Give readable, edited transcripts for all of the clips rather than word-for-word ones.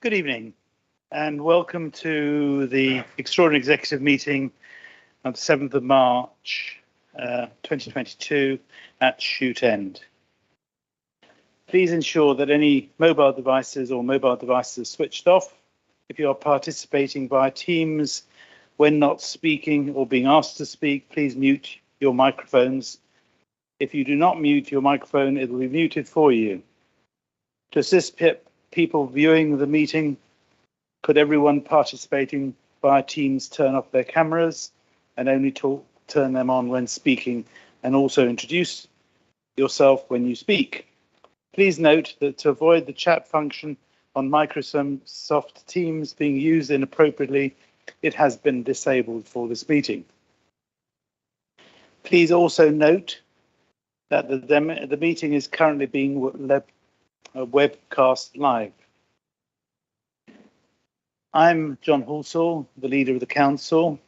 Good evening and welcome to the extraordinary executive meeting of the 7th of March 2022 at Shute End. Please ensure that any mobile devices are switched off. If you are participating via Teams, when not speaking or being asked to speak, please mute your microphones. If you do not mute your microphone, it will be muted for you. To assist people viewing the meeting, could everyone participating via Teams turn off their cameras and only turn them on when speaking, and also introduce yourself when you speak. Please note that to avoid the chat function on Microsoft Teams being used inappropriately, it has been disabled for this meeting. Please also note that the meeting is currently being webcast live. I'm John Halsall, the leader of the council,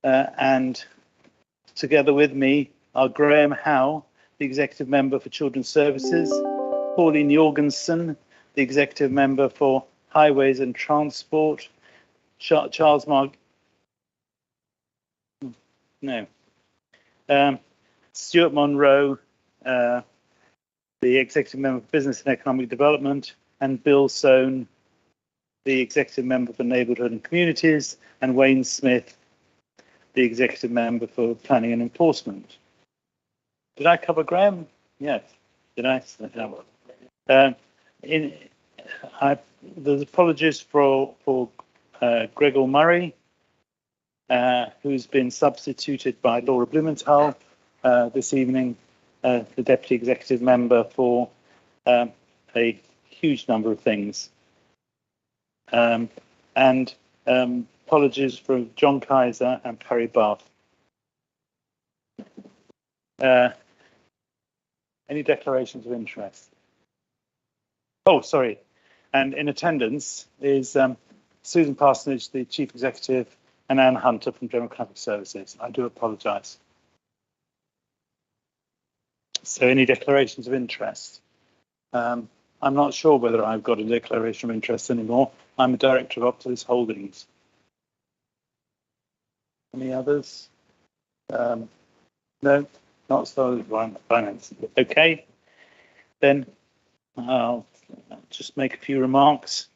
and together with me are Graham Howe, the executive member for Children's Services, Pauline Jorgensen, the executive member for Highways and Transport, Stuart Monroe, the executive member for Business and Economic Development, and Bill Sohn, the executive member for Neighbourhood and Communities, and Wayne Smith, the executive member for Planning and Enforcement. Did I cover Graham? Yes. Did I? There's apologies for Gregor Murray, who's been substituted by Laura Blumenthal this evening, the deputy executive member for a huge number of things. And apologies for John Kaiser and Perry Bath. Any declarations of interest? Oh, sorry. And in attendance is Susan Parsonage, the Chief Executive, and Anne Hunter from Democratic Services. I do apologise. So any declarations of interest? I'm not sure whether I've got a declaration of interest anymore. I'm a director of Optalis Holdings. Any others? No, not so finance. Okay, then I'll just make a few remarks.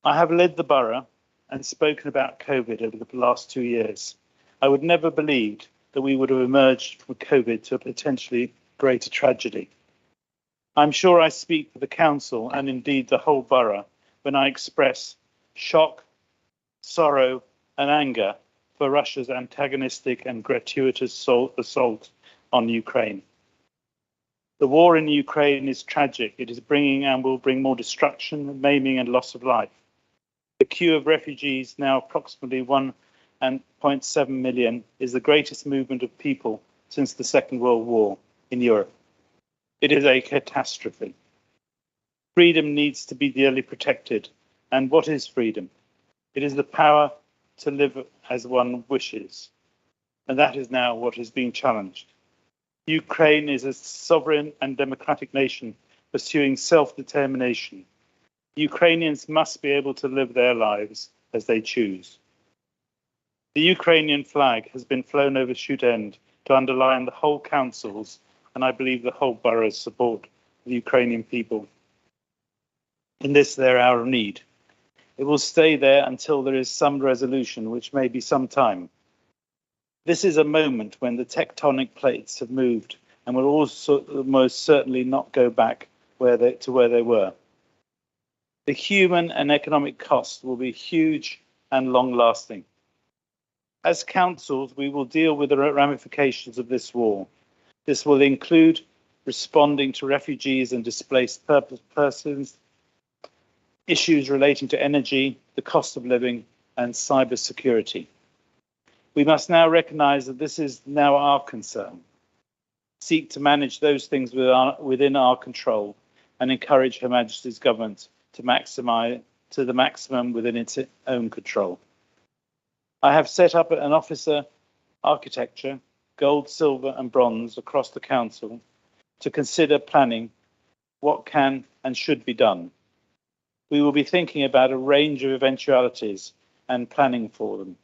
I have led the borough and spoken about COVID over the last 2 years. I would never believed that we would have emerged from COVID to a potentially greater tragedy. I'm sure I speak for the council and indeed the whole borough when I express shock, sorrow and anger for Russia's antagonistic and gratuitous assault on Ukraine. The war in Ukraine is tragic. It is bringing and will bring more destruction, maiming and loss of life. The queue of refugees, now approximately 1.7 million, is the greatest movement of people since the Second World War in Europe. It is a catastrophe. Freedom needs to be dearly protected. And what is freedom? It is the power to live as one wishes. And that is now what is being challenged. Ukraine is a sovereign and democratic nation pursuing self-determination. Ukrainians must be able to live their lives as they choose. The Ukrainian flag has been flown over Shute End to underline the whole council's and I believe the whole borough's support for the Ukrainian people in this their hour of need. It will stay there until there is some resolution, which may be some time. This is a moment when the tectonic plates have moved and will also most certainly not go back to where they were. The human and economic cost will be huge and long-lasting. As councils, we will deal with the ramifications of this war. This will include responding to refugees and displaced persons, issues relating to energy, the cost of living, and cyber security. We must now recognise that this is now our concern. Seek to manage those things within our control and encourage Her Majesty's government to maximise to the maximum within its own control. I have set up an officer architecture, gold, silver and bronze across the council to consider planning what can and should be done. We will be thinking about a range of eventualities and planning for them.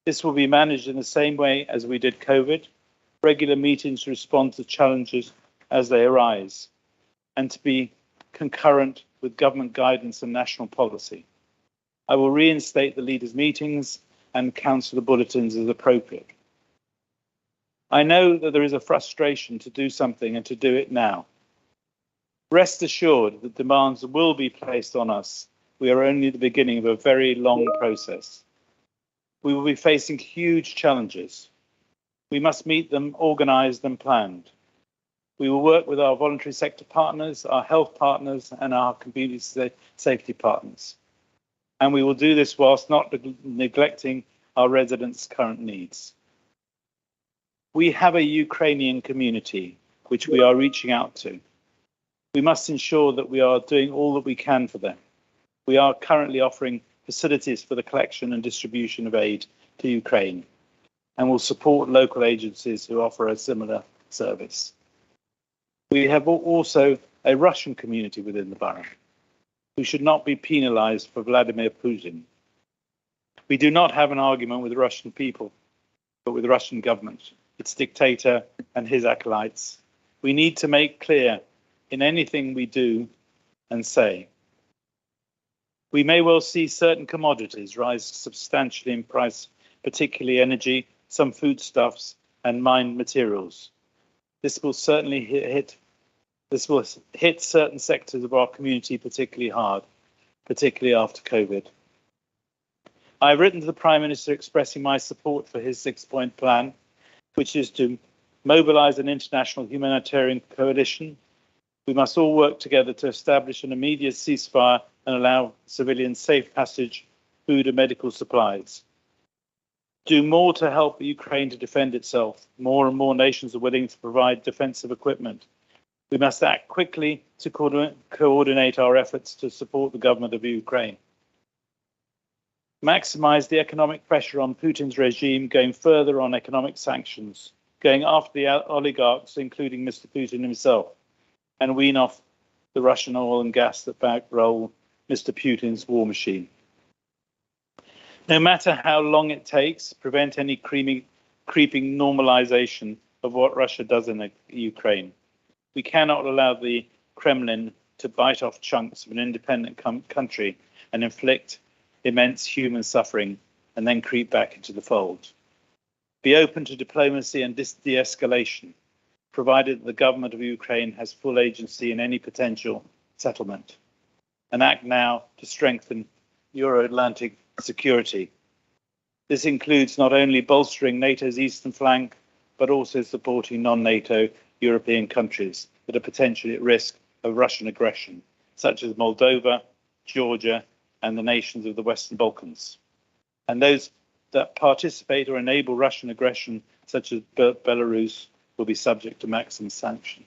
This will be managed in the same way as we did COVID, regular meetings to respond to challenges as they arise, and to be concurrent with government guidance and national policy. I will reinstate the leaders' meetings and councillor bulletins as appropriate. I know that there is a frustration to do something and to do it now. Rest assured that demands will be placed on us. We are only at the beginning of a very long process. We will be facing huge challenges. We must meet them organised and planned. We will work with our voluntary sector partners, our health partners, and our community safety partners. And we will do this whilst not neglecting our residents' current needs. We have a Ukrainian community which we are reaching out to. We must ensure that we are doing all that we can for them. We are currently offering facilities for the collection and distribution of aid to Ukraine, and will support local agencies who offer a similar service. We have also a Russian community within the borough who should not be penalised for Vladimir Putin. We do not have an argument with the Russian people, but with the Russian government, its dictator and his acolytes. We need to make clear in anything we do and say. We may well see certain commodities rise substantially in price, particularly energy, some foodstuffs and mined materials. This will certainly hit certain sectors of our community particularly hard, particularly after COVID. I have written to the Prime Minister expressing my support for his 6-point plan, which is to mobilise an international humanitarian coalition. We must all work together to establish an immediate ceasefire and allow civilians safe passage, food and medical supplies. Do more to help Ukraine to defend itself. More and more nations are willing to provide defensive equipment. We must act quickly to coordinate our efforts to support the government of Ukraine. Maximise the economic pressure on Putin's regime, going further on economic sanctions, going after the oligarchs, including Mr. Putin himself, and wean off the Russian oil and gas that bankroll Mr. Putin's war machine. No matter how long it takes, prevent any creeping normalization of what Russia does in Ukraine. We cannot allow the Kremlin to bite off chunks of an independent country and inflict immense human suffering and then creep back into the fold. Be open to diplomacy and de-escalation, provided that the government of Ukraine has full agency in any potential settlement. And act now to strengthen Euro-Atlantic security. This includes not only bolstering NATO's eastern flank, but also supporting non-NATO European countries that are potentially at risk of Russian aggression, such as Moldova, Georgia, and the nations of the Western Balkans. And those that participate or enable Russian aggression, such as Belarus, will be subject to maximum sanction.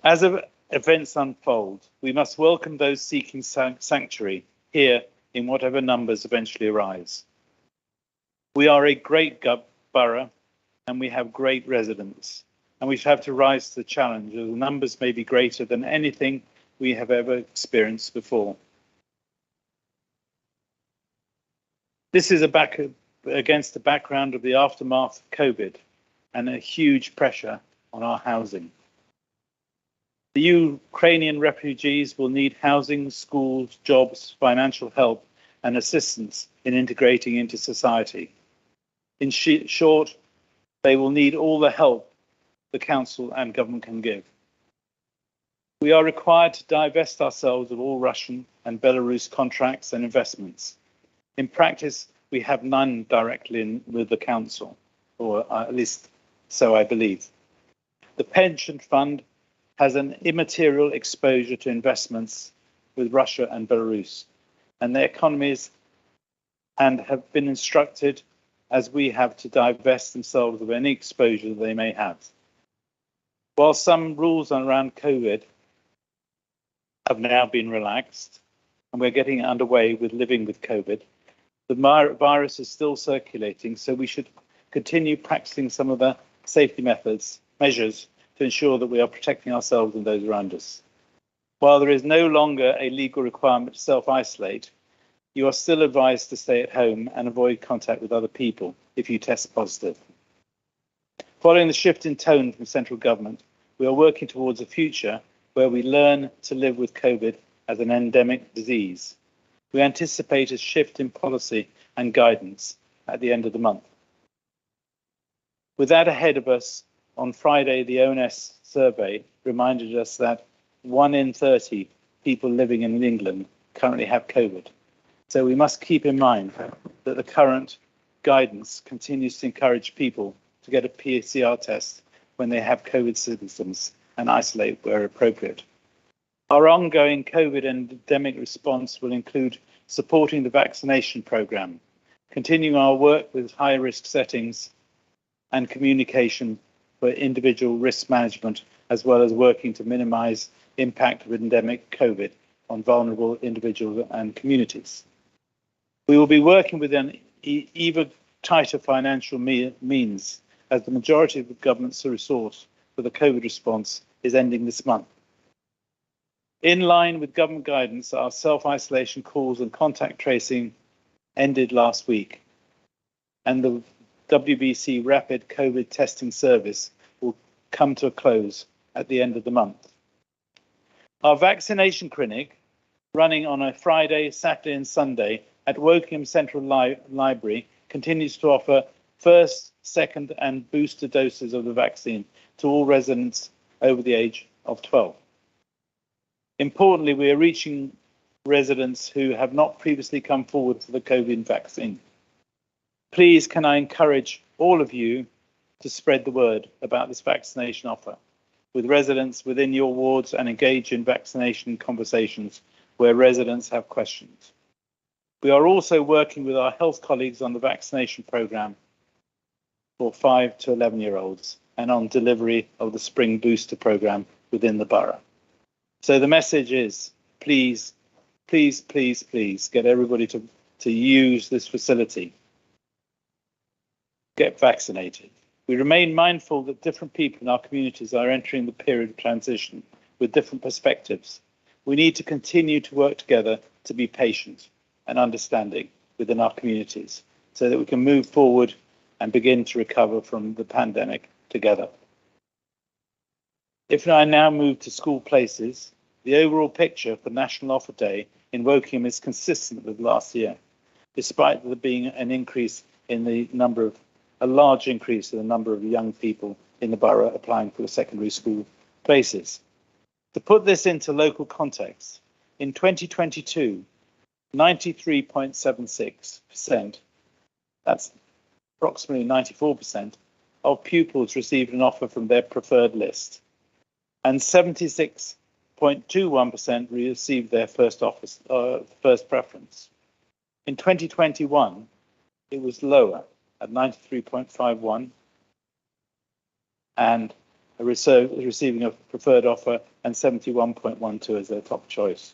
As events unfold, we must welcome those seeking sanctuary here in whatever numbers eventually arise. We are a great borough and we have great residents, and we have to rise to the challenge. The numbers may be greater than anything we have ever experienced before. This is against the background of the aftermath of COVID and a huge pressure on our housing. The Ukrainian refugees will need housing, schools, jobs, financial help and assistance in integrating into society. In short, they will need all the help the council and government can give. We are required to divest ourselves of all Russian and Belarus contracts and investments. In practice, we have none directly with the council, or at least so I believe. The pension fund has an immaterial exposure to investments with Russia and Belarus and their economies, and have been instructed, as we have, to divest themselves of any exposure that they may have. While some rules around COVID have now been relaxed, and we're getting underway with living with COVID, the virus is still circulating, so we should continue practicing some of the safety measures to ensure that we are protecting ourselves and those around us. While there is no longer a legal requirement to self-isolate, you are still advised to stay at home and avoid contact with other people if you test positive. Following the shift in tone from central government, we are working towards a future where we learn to live with COVID as an endemic disease. We anticipate a shift in policy and guidance at the end of the month. With that ahead of us, on Friday, the ONS survey reminded us that 1 in 30 people living in England currently have COVID. So we must keep in mind that the current guidance continues to encourage people to get a PCR test when they have COVID symptoms and isolate where appropriate. Our ongoing COVID endemic response will include supporting the vaccination programme, continuing our work with high-risk settings and communication for individual risk management, as well as working to minimise impact of endemic COVID on vulnerable individuals and communities. We will be working with an even tighter financial means, as the majority of the government's resource for the COVID response is ending this month. In line with government guidance, our self-isolation calls and contact tracing ended last week, and the WBC rapid COVID testing service will come to a close at the end of the month. Our vaccination clinic, running on a Friday, Saturday and Sunday at Wokingham Central Library, continues to offer first, second and booster doses of the vaccine to all residents over the age of 12. Importantly, we are reaching residents who have not previously come forward for the COVID vaccine. Please, can I encourage all of you to spread the word about this vaccination offer with residents within your wards and engage in vaccination conversations where residents have questions. We are also working with our health colleagues on the vaccination programme for 5 to 11-year-olds and on delivery of the spring booster programme within the borough. So the message is, please, please, please, please get everybody to use this facility. Get vaccinated. We remain mindful that different people in our communities are entering the period of transition with different perspectives. We need to continue to work together to be patient and understanding within our communities so that we can move forward and begin to recover from the pandemic together. If I now move to school places, the overall picture for National Offer Day in Wokingham is consistent with last year, despite there being an increase in the number of a large increase in the number of young people in the borough applying for secondary school places. To put this into local context, in 2022, 93.76%, that's approximately 94%, of pupils received an offer from their preferred list, and 76.21% received their first preference. In 2021, it was lower at 93.51, and receiving a preferred offer, and 71.12 as their top choice.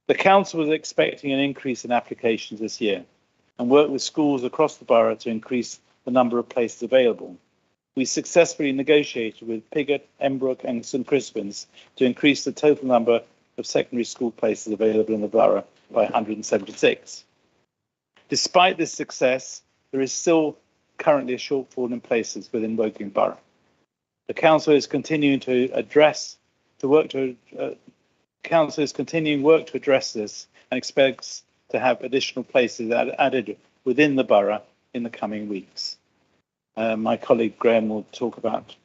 The council was expecting an increase in applications this year and worked with schools across the borough to increase the number of places available. We successfully negotiated with Piggott, Embrook and St Crispin's to increase the total number of secondary school places available in the borough by 176. Despite this success, there is still currently a shortfall in places within Wokingham Borough. The council is continuing work to address this and expects to have additional places added within the borough in the coming weeks. My colleague Graham will talk about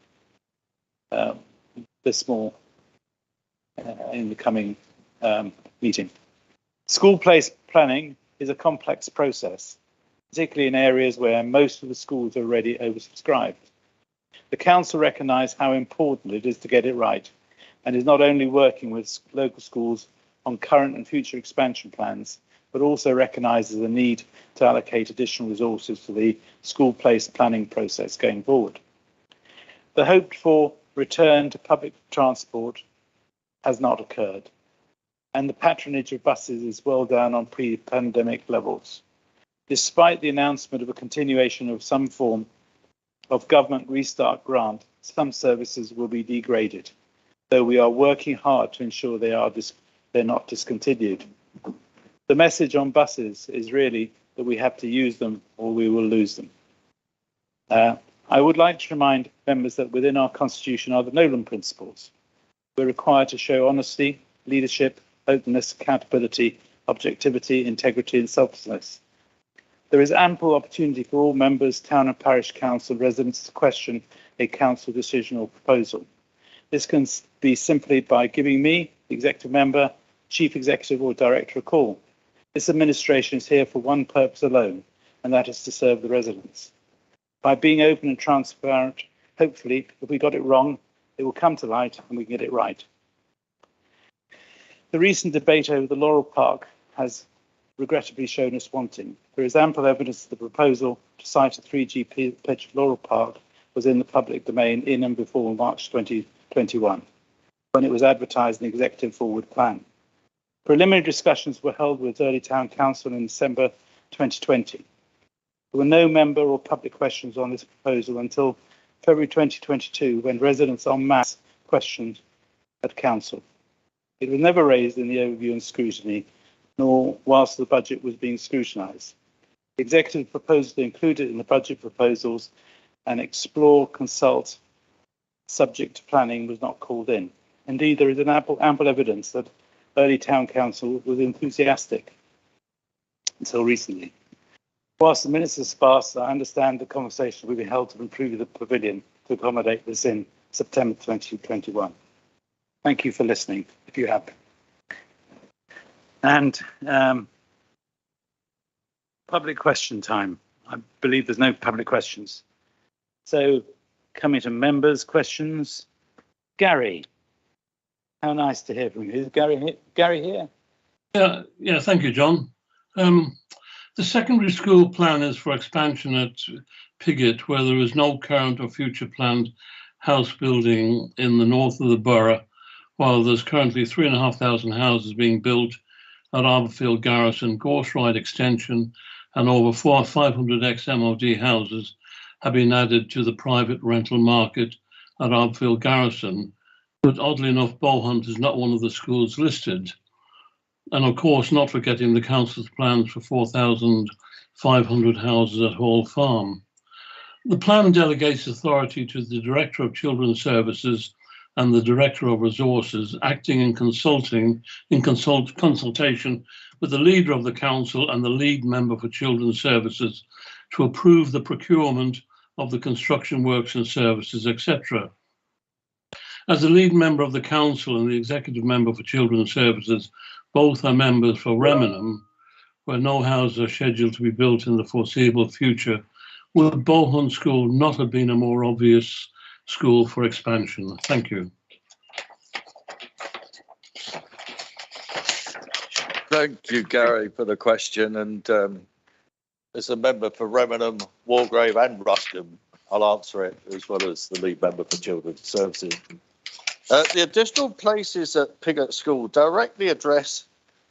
this more in the coming meeting. School place planning is a complex process, particularly in areas where most of the schools are already oversubscribed. The council recognised how important it is to get it right and is not only working with local schools on current and future expansion plans, but also recognises the need to allocate additional resources to the school place planning process going forward. The hoped for return to public transport has not occurred, and the patronage of buses is well down on pre-pandemic levels. Despite the announcement of a continuation of some form of government restart grant, some services will be degraded. though we are working hard to ensure they're not discontinued. The message on buses is really that we have to use them or we will lose them. I would like to remind members that within our constitution are the Nolan principles. We're required to show honesty, leadership, openness, accountability, objectivity, integrity and selflessness. There is ample opportunity for all members, town and parish council residents to question a council decision or proposal. This can be simply by giving me, the executive member, chief executive or director a call. This administration is here for one purpose alone, and that is to serve the residents. By being open and transparent, hopefully, if we got it wrong, it will come to light and we can get it right. The recent debate over the Laurel Park has regrettably shown us wanting. There is ample evidence that the proposal to site a 3G pitch of Laurel Park was in the public domain in and before March 2021, when it was advertised in the Executive Forward Plan. Preliminary discussions were held with Early Town Council in December 2020. There were no member or public questions on this proposal until February 2022, when residents en masse questioned at Council. It was never raised in the overview and scrutiny, nor whilst the budget was being scrutinised. The executive proposal to include it in the budget proposals and explore, consult, subject to planning was not called in. Indeed, there is an ample evidence that Early Town Council was enthusiastic until recently. Whilst the minutes are sparse, I understand the conversation will be held to improve the pavilion to accommodate this in September 2021. Thank you for listening, if you have. And public question time. I believe there's no public questions. So coming to members' questions. Gary, how nice to hear from you. Is Gary here? Yeah, thank you, John. The secondary school plan is for expansion at Piggott, where there is no current or future planned house building in the north of the borough, while there's currently 3,500 houses being built at Arborfield Garrison, Gorse Ride Extension, and over 500 ex-MOD houses have been added to the private rental market at Arborfield Garrison. But oddly enough, Bowhunt is not one of the schools listed. And of course, not forgetting the council's plans for 4,500 houses at Hall Farm. The plan delegates authority to the Director of Children's Services and the Director of Resources, acting in consultation with the leader of the council and the lead member for Children's Services to approve the procurement of the construction works and services, etc. As the lead member of the council and the executive member for Children's Services, both are members for Remenham, where no houses are scheduled to be built in the foreseeable future, would Bowhunt School not have been a more obvious school for expansion? Thank you. Thank you, Gary, for the question. And as a member for Remenham, Walgrave and Ruscombe, I'll answer it as well as the lead member for Children's Services. The additional places at Piggott School directly address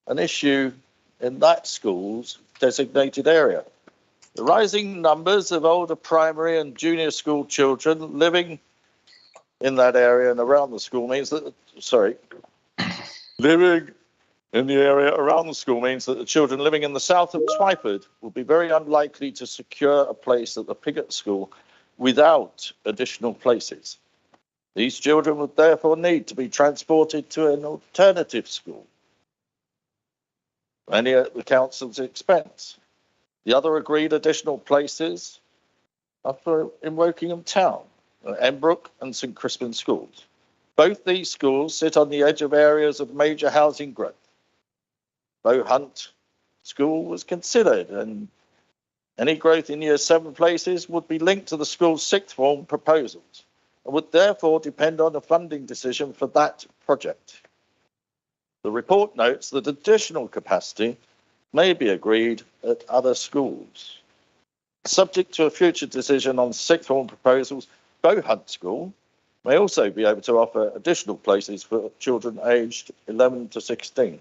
an issue in that school's designated area. The rising numbers of older primary and junior school children living in that area and around the school means that, living in the area around the school means that the children living in the south of Twyford will be very unlikely to secure a place at the Piggott School without additional places. These children would therefore need to be transported to an alternative school, many at the council's expense. The other agreed additional places are in Wokingham Town, Embrook and St Crispin schools. Both these schools sit on the edge of areas of major housing growth. Bowhunt School was considered, and any growth in Year 7 places would be linked to the school's sixth form proposals and would therefore depend on a funding decision for that project. The report notes that additional capacity may be agreed at other schools. Subject to a future decision on sixth form proposals, Bowhunt School may also be able to offer additional places for children aged 11 to 16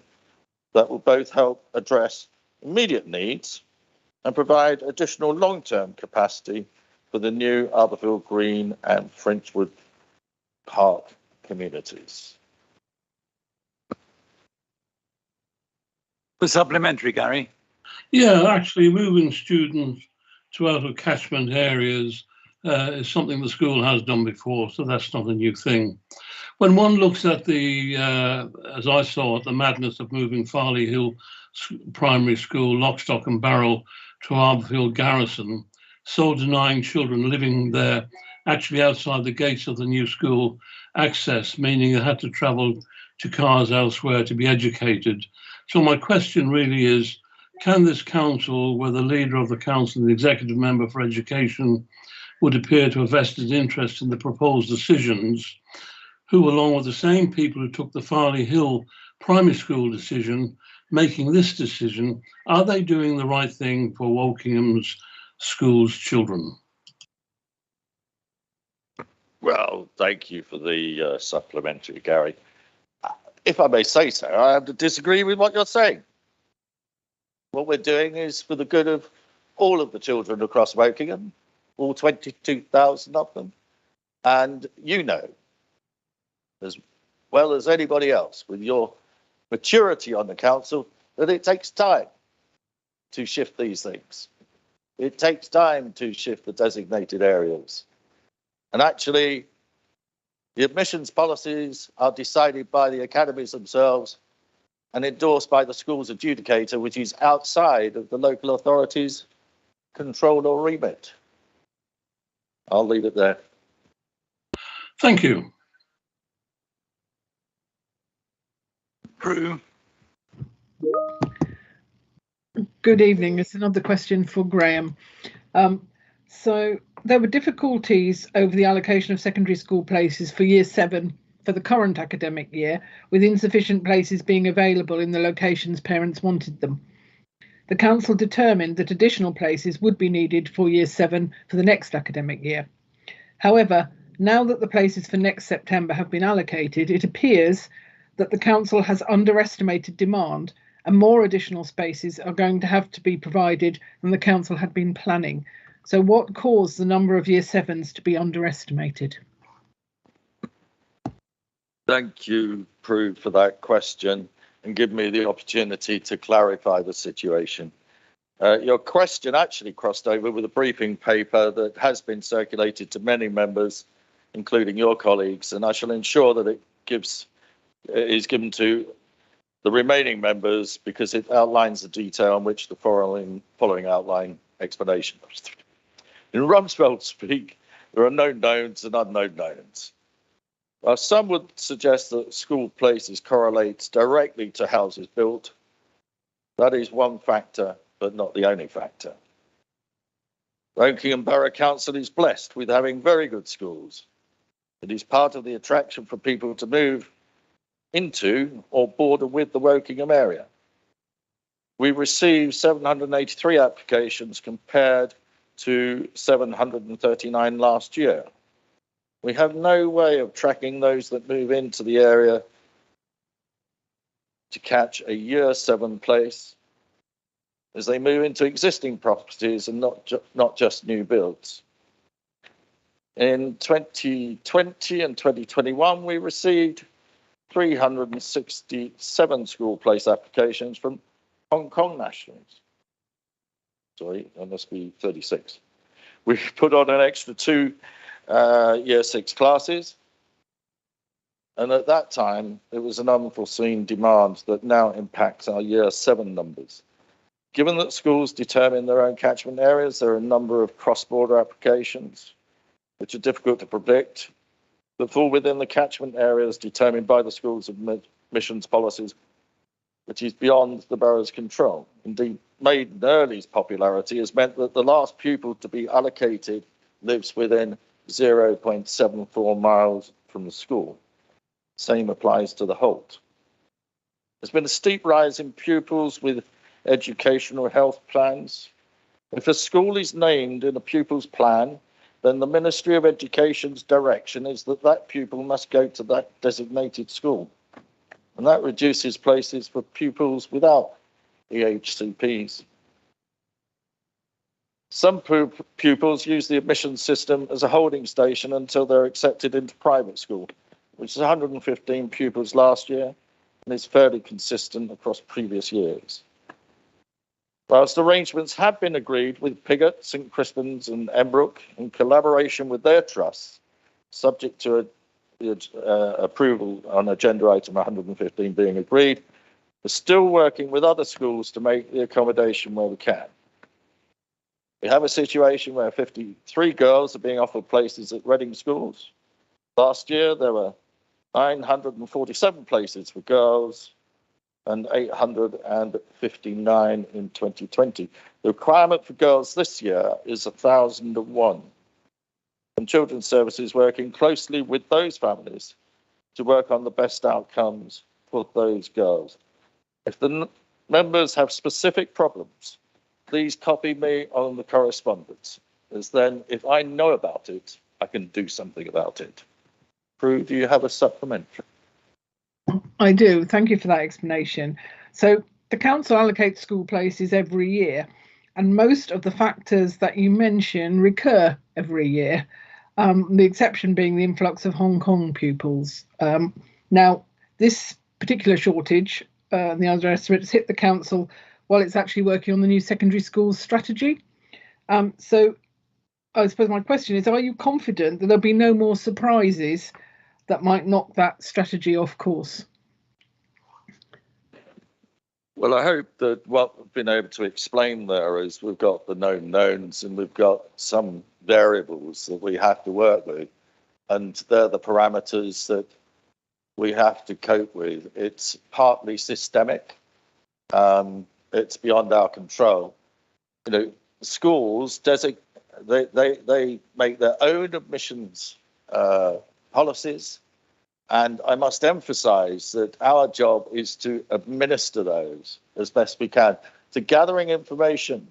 that will both help address immediate needs and provide additional long-term capacity for the new Arborfield Green and Frenchwood Park communities. For supplementary, Gary. Yeah, actually, moving students to out of catchment areas is something the school has done before, so that's not a new thing. When one looks at the, as I saw it, the madness of moving Farley Hill Primary School, lock, stock and barrel to Arborfield Garrison, so denying children living there actually outside the gates of the new school access, meaning they had to travel to cars elsewhere to be educated. So my question really is, can this council, where the leader of the council and the executive member for education would appear to have vested interest in the proposed decisions, who, along with the same people who took the Farley Hill primary school decision, making this decision, are they doing the right thing for Wokingham's schools' children? Well, thank you for the supplementary, Gary. If I may say so, I have to disagree with what you're saying. What we're doing is for the good of all of the children across Wokingham, all 22,000 of them. And you know, as well as anybody else with your maturity on the council, that it takes time to shift these things. It takes time to shift the designated areas. And actually, the admissions policies are decided by the academies themselves and endorsed by the school's adjudicator, which is outside of the local authorities' control or remit. I'll leave it there. Thank you. Prue. Good evening. It's another question for Graham. So there were difficulties over the allocation of secondary school places for Year 7 for the current academic year, with insufficient places being available in the locations parents wanted them. The council determined that additional places would be needed for Year 7 for the next academic year. However, now that the places for next September have been allocated, it appears that the council has underestimated demand and more additional spaces are going to have to be provided than the council had been planning. So what caused the number of Year 7s to be underestimated? Thank you, Prue, for that question and give me the opportunity to clarify the situation. Your question actually crossed over with a briefing paper that has been circulated to many members, including your colleagues, and I shall ensure that it is given to the remaining members because it outlines the detail on which the following outline explanation. In Rumsfeld speak, there are known knowns and unknown knowns. While some would suggest that school places correlates directly to houses built, that is one factor, but not the only factor. Wokingham Borough Council is blessed with having very good schools. It is part of the attraction for people to move into or border with the Wokingham area. We received 783 applications compared to 739 last year. We have no way of tracking those that move into the area to catch a Year 7 place as they move into existing properties and not just new builds. In 2020 and 2021, we received 367 school place applications from Hong Kong nationals. Sorry, that must be 36. We put on an extra 2 Year 6 classes. And at that time, it was an unforeseen demand that now impacts our Year 7 numbers. Given that schools determine their own catchment areas, there are a number of cross-border applications, which are difficult to predict, that fall within the catchment areas determined by the school's admissions policies, which is beyond the borough's control. Indeed, Maiden Early's popularity has meant that the last pupil to be allocated lives within 0.74 miles from the school. Same applies to the Holt. There's been a steep rise in pupils with educational health plans. If a school is named in a pupil's plan, then the Ministry of Education's direction is that that pupil must go to that designated school. And that reduces places for pupils without EHCPs. Some pupils use the admission system as a holding station until they're accepted into private school, which is 115 pupils last year, and is fairly consistent across previous years. Whilst arrangements have been agreed with Pigott, St Crispin's and Embrook in collaboration with their trusts, subject to approval on agenda item 115 being agreed, we're still working with other schools to make the accommodation where we can. We have a situation where 53 girls are being offered places at Reading schools. Last year, there were 947 places for girls and 859 in 2020. The requirement for girls this year is 1,001. And Children's Services working closely with those families to work on the best outcomes for those girls. If the members have specific problems, please copy me on the correspondence, as then if I know about it, I can do something about it. Prue, do you have a supplementary? I do. Thank you for that explanation. So the council allocates school places every year, and most of the factors that you mention recur every year, the exception being the influx of Hong Kong pupils. Now, this particular shortage, the underestimates hit the council while it's actually working on the new secondary schools strategy. So I suppose my question is, are you confident that there'll be no more surprises that might knock that strategy off course? Well, I hope that what we've been able to explain there is we've got the known knowns and we've got some variables that we have to work with, and they're the parameters that we have to cope with. It's partly systemic. It's beyond our control. You know, schools they make their own admissions policies, and I must emphasize that our job is to administer those as best we can. So gathering information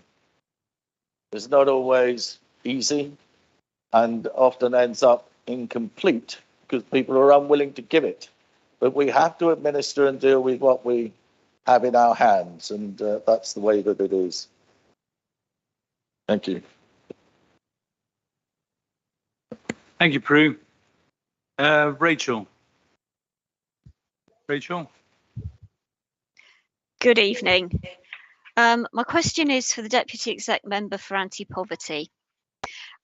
is not always easy and often ends up incomplete because people are unwilling to give it. But we have to administer and deal with what we have in our hands, and that's the way that it is. Thank you. Thank you, Prue. Rachel. Rachel? Good evening. My question is for the Deputy Exec Member for Anti-Poverty.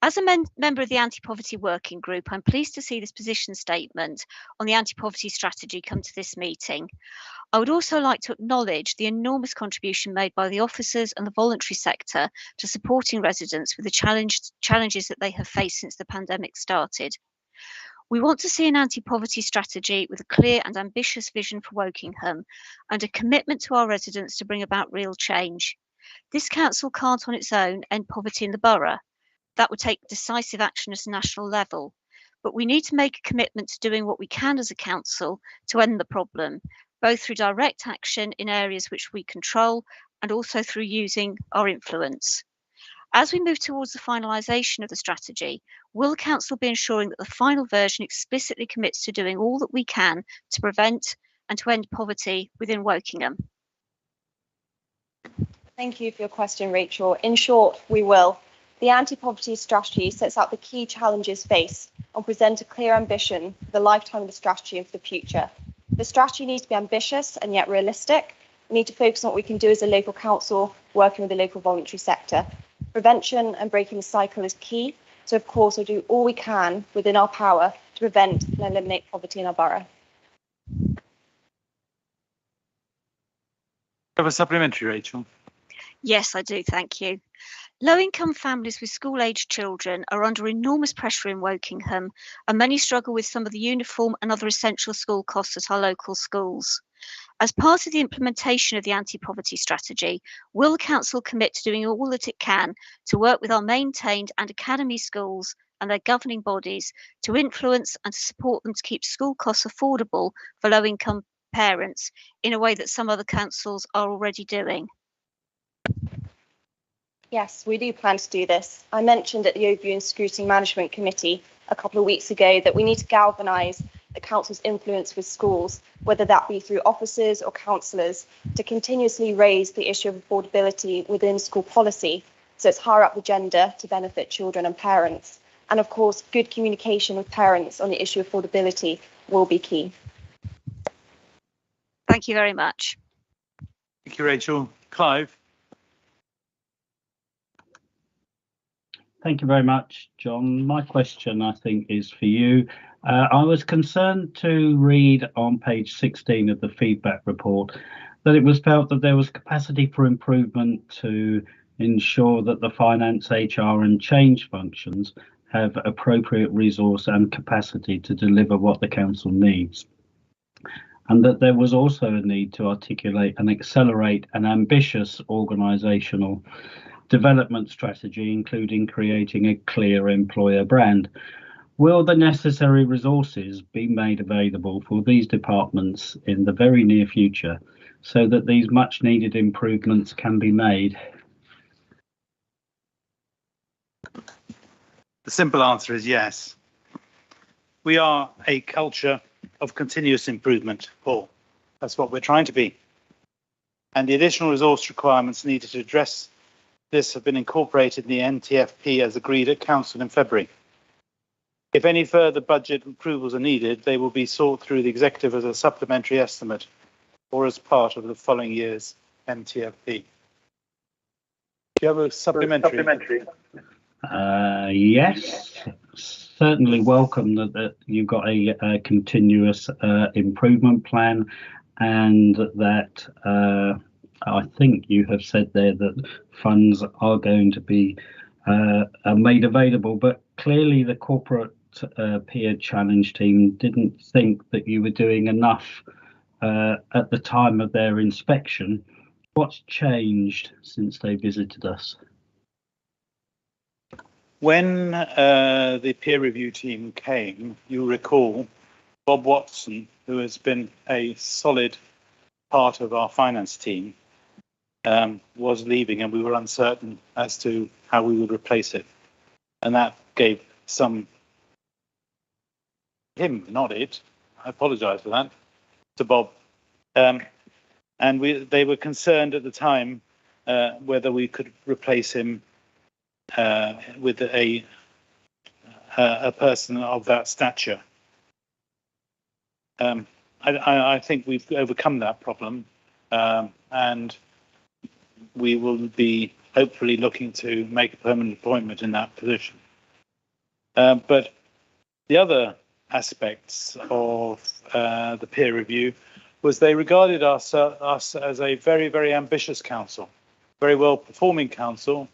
As a member of the Anti-Poverty Working Group, I'm pleased to see this position statement on the anti-poverty strategy come to this meeting. I would also like to acknowledge the enormous contribution made by the officers and the voluntary sector to supporting residents with the challenges that they have faced since the pandemic started. We want to see an anti-poverty strategy with a clear and ambitious vision for Wokingham and a commitment to our residents to bring about real change. This council can't on its own end poverty in the borough. That would take decisive action at a national level. But we need to make a commitment to doing what we can as a council to end the problem, both through direct action in areas which we control and also through using our influence. As we move towards the finalisation of the strategy, will the council be ensuring that the final version explicitly commits to doing all that we can to prevent and to end poverty within Wokingham? Thank you for your question, Rachel. In short, we will. The anti-poverty strategy sets out the key challenges faced and present a clear ambition for the lifetime of the strategy and for the future. The strategy needs to be ambitious and yet realistic. We need to focus on what we can do as a local council, working with the local voluntary sector. Prevention and breaking the cycle is key. So, of course, we'll do all we can within our power to prevent and eliminate poverty in our borough. Have a supplementary, Rachel? Yes, I do, thank you. Low-income families with school-aged children are under enormous pressure in Wokingham, and many struggle with some of the uniform and other essential school costs at our local schools. As part of the implementation of the anti-poverty strategy, will the council commit to doing all that it can to work with our maintained and academy schools and their governing bodies to influence and to support them to keep school costs affordable for low-income parents in a way that some other councils are already doing? Yes, we do plan to do this. I mentioned at the Overview and Scrutiny Management Committee a couple of weeks ago that we need to galvanise the council's influence with schools, whether that be through officers or councillors, to continuously raise the issue of affordability within school policy, so it's higher up the agenda to benefit children and parents. And of course, good communication with parents on the issue of affordability will be key. Thank you very much. Thank you, Rachel. Clive? Thank you very much, John. My question, I think, is for you. I was concerned to read on page 16 of the feedback report that it was felt that there was capacity for improvement to ensure that the finance, HR and change functions have appropriate resource and capacity to deliver what the council needs. And that there was also a need to articulate and accelerate an ambitious organisational development strategy, including creating a clear employer brand. Will the necessary resources be made available for these departments in the very near future so that these much needed improvements can be made? The simple answer is yes. We are a culture of continuous improvement, Paul. That's what we're trying to be. And the additional resource requirements needed to address this have been incorporated in the NTFP as agreed at Council in February. If any further budget approvals are needed, they will be sought through the Executive as a supplementary estimate or as part of the following year's NTFP. Do you have a supplementary? Yes, certainly welcome that you've got a continuous improvement plan, and that I think you have said there that funds are going to be made available, but clearly the corporate peer challenge team didn't think that you were doing enough at the time of their inspection. What's changed since they visited us? When the peer review team came, you'll recall Bob Watson, who has been a solid part of our finance team, was leaving, and we were uncertain as to how we would replace it. And that gave him, not it, I apologise for that, to Bob. And they were concerned at the time whether we could replace him with a person of that stature. I think we've overcome that problem, and we will be hopefully looking to make a permanent appointment in that position. But the other aspects of the peer review was they regarded us as a very, very ambitious council, very well performing council,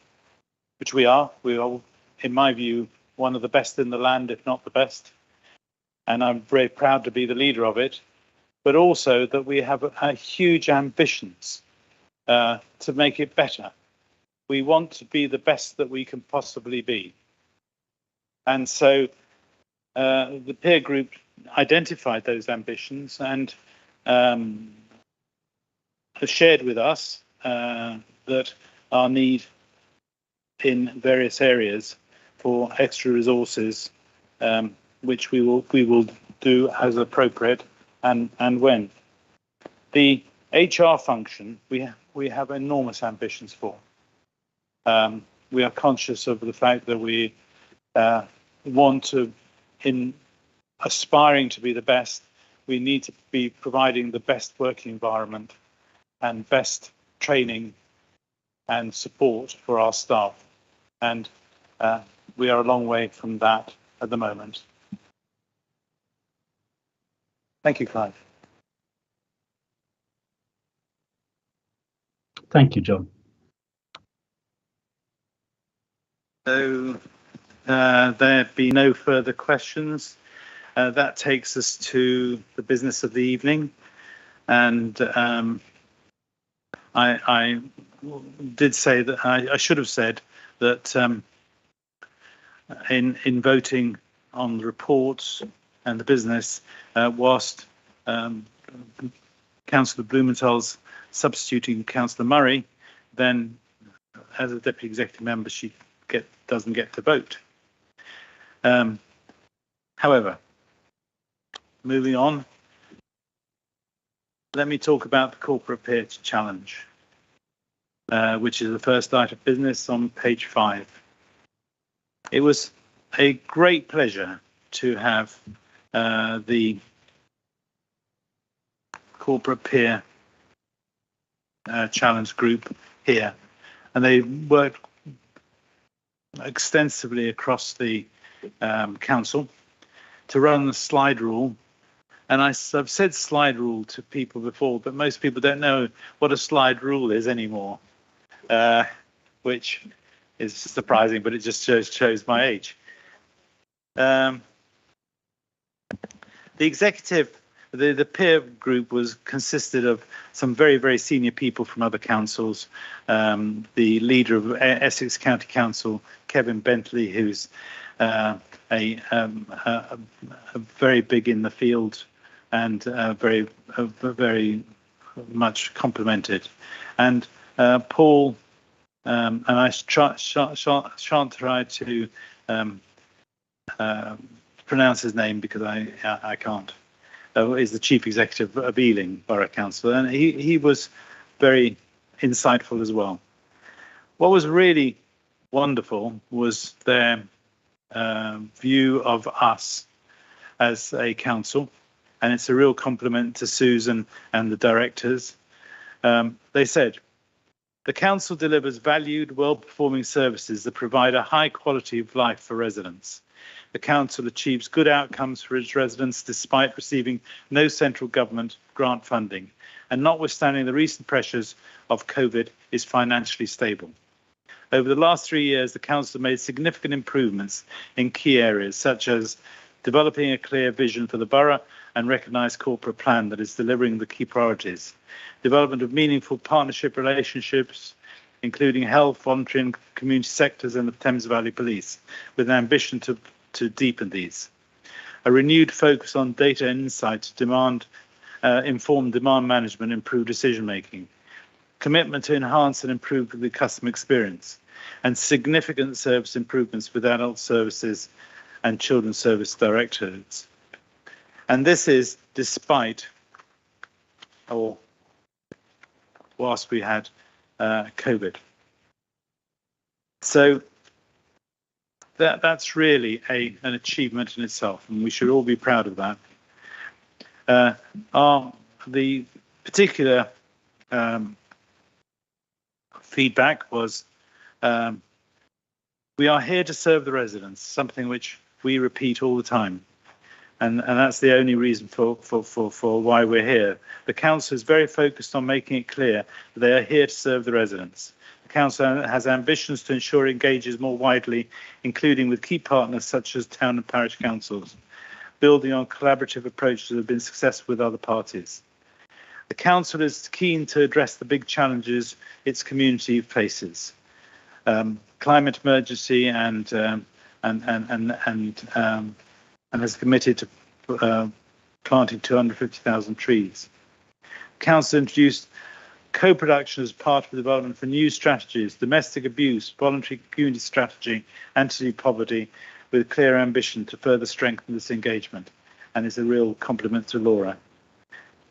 which we are. We are, in my view, one of the best in the land, if not the best. And I'm very proud to be the leader of it, but also that we have huge ambitions to make it better. We want to be the best that we can possibly be. And so the peer group identified those ambitions and shared with us that our need in various areas for extra resources, which we will do as appropriate and when. The HR function we have enormous ambitions for. We are conscious of the fact that we want to, in aspiring to be the best, we need to be providing the best working environment and best training and support for our staff. And we are a long way from that at the moment. Thank you, Clive. Thank you, John. So there be no further questions. That takes us to the business of the evening. And I did say that I should have said that in voting on the reports and the business, whilst Councillor Blumenthal's substituting Councillor Murray, then as a deputy executive member, she doesn't get to vote. However, moving on, let me talk about the corporate peer challenge, which is the first item of business on page 5. It was a great pleasure to have the corporate peer challenge group here, and they worked extensively across the council to run the slide rule. And I've said slide rule to people before, but most people don't know what a slide rule is anymore, which is surprising, but it just shows my age. The executive, the peer group consisted of some very, very senior people from other councils. The leader of Essex County Council, Kevin Bentley, who's very big in the field and very much complimented. And Paul, and I shan't try to pronounce his name because I can't, is the chief executive of Ealing Borough Council, and he was very insightful as well. What was really wonderful was their view of us as a council, and it's a real compliment to Susan and the directors. They said, the council delivers valued, well-performing services that provide a high quality of life for residents. The council achieves good outcomes for its residents despite receiving no central government grant funding, and notwithstanding the recent pressures of COVID, is financially stable. Over the last 3 years, the council made significant improvements in key areas, such as developing a clear vision for the borough and recognised corporate plan that is delivering the key priorities, development of meaningful partnership relationships, including health, voluntary and community sectors and the Thames Valley Police, with an ambition to deepen these. A renewed focus on data and insights, informed demand management, improved decision making, commitment to enhance and improve the customer experience, and significant service improvements with adult services and children's service directorates. And this is despite, or whilst we had COVID. So that's really an achievement in itself, and we should all be proud of that. The particular feedback was, we are here to serve the residents, something which we repeat all the time. And that's the only reason for why we're here. The council is very focused on making it clear that they are here to serve the residents. The council has ambitions to ensure it engages more widely, including with key partners such as town and parish councils, building on collaborative approaches that have been successful with other parties. The council is keen to address the big challenges its community faces: climate emergency, and has committed to planting 250,000 trees. Council introduced co-production as part of the development for new strategies: domestic abuse, voluntary community strategy, anti-poverty, with clear ambition to further strengthen this engagement, and is a real compliment to Laura.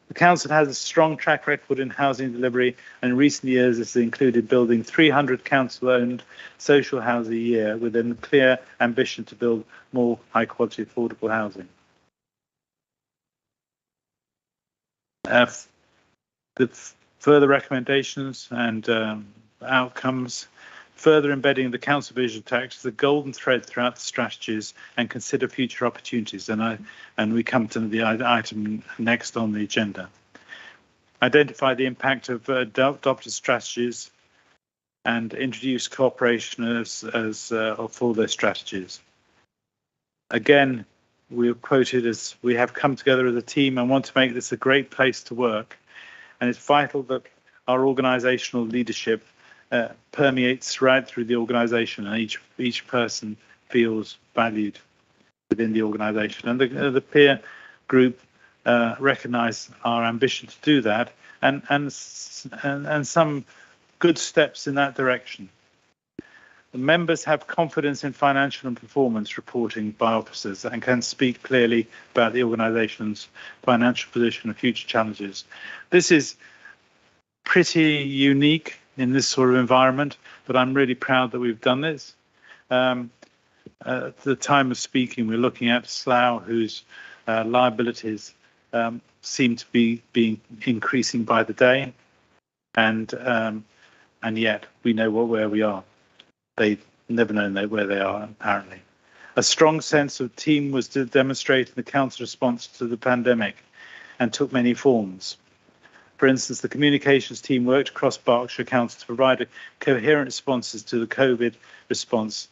The council has a strong track record in housing delivery, and in recent years this has included building 300 council-owned social housing a year, with a clear ambition to build more high-quality affordable housing. The further recommendations and outcomes: further embedding the council vision to act as a golden thread throughout the strategies and consider future opportunities. And we come to the item next on the agenda. Identify the impact of adopted strategies and introduce cooperation for those strategies. Again, we are quoted as, we have come together as a team and want to make this a great place to work. And it's vital that our organisational leadership permeates right through the organisation, and each person feels valued within the organisation. And the peer group recognise our ambition to do that, and some good steps in that direction. The members have confidence in financial and performance reporting by officers and can speak clearly about the organisation's financial position and future challenges. This is pretty unique in this sort of environment, but I'm really proud that we've done this. At the time of speaking, we're looking at Slough, whose liabilities seem to be increasing by the day, and yet we know where we are. They've never known where they are, apparently. A strong sense of team was demonstrated in the council response to the pandemic and took many forms. For instance, the communications team worked across Berkshire Council to provide coherent responses to the COVID response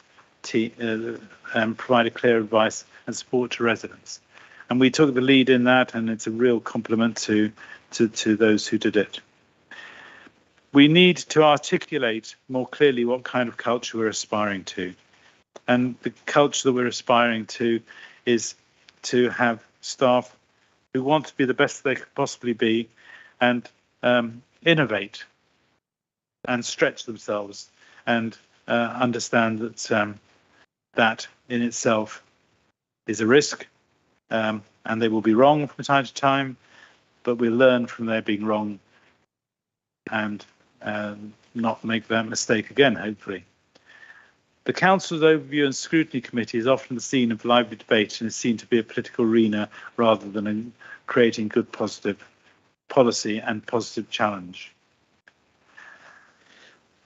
and provide clear advice and support to residents. And we took the lead in that, and it's a real compliment to those who did it. We need to articulate more clearly what kind of culture we're aspiring to. And the culture that we're aspiring to is to have staff who want to be the best they could possibly be and innovate and stretch themselves and understand that that in itself is a risk, and they will be wrong from time to time, but we'll learn from their being wrong and not make that mistake again, hopefully. The Council's Overview and Scrutiny Committee is often the scene of lively debate and is seen to be a political arena rather than creating good positive policy and positive challenge.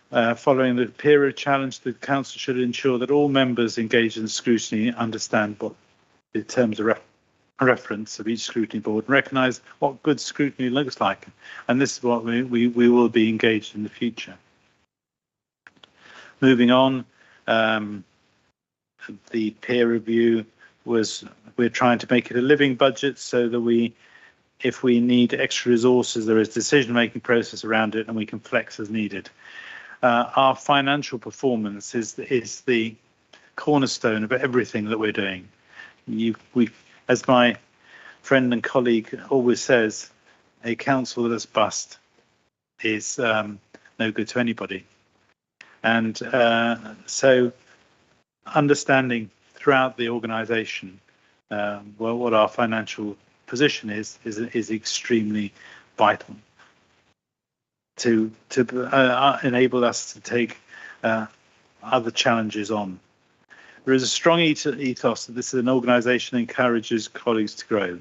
Following the peer challenge, the Council should ensure that all members engaged in scrutiny understand what the terms of reference of each scrutiny board and recognise what good scrutiny looks like. And this is what we will be engaged in the future. Moving on, the peer review we're trying to make it a living budget so that if we need extra resources, there is a decision-making process around it and we can flex as needed. Our financial performance is the cornerstone of everything that we're doing. As my friend and colleague always says, a council that's bust is no good to anybody. And so understanding throughout the organisation what our financial position is extremely vital to enable us to take other challenges on. There is a strong ethos that this is an organisation that encourages colleagues to grow,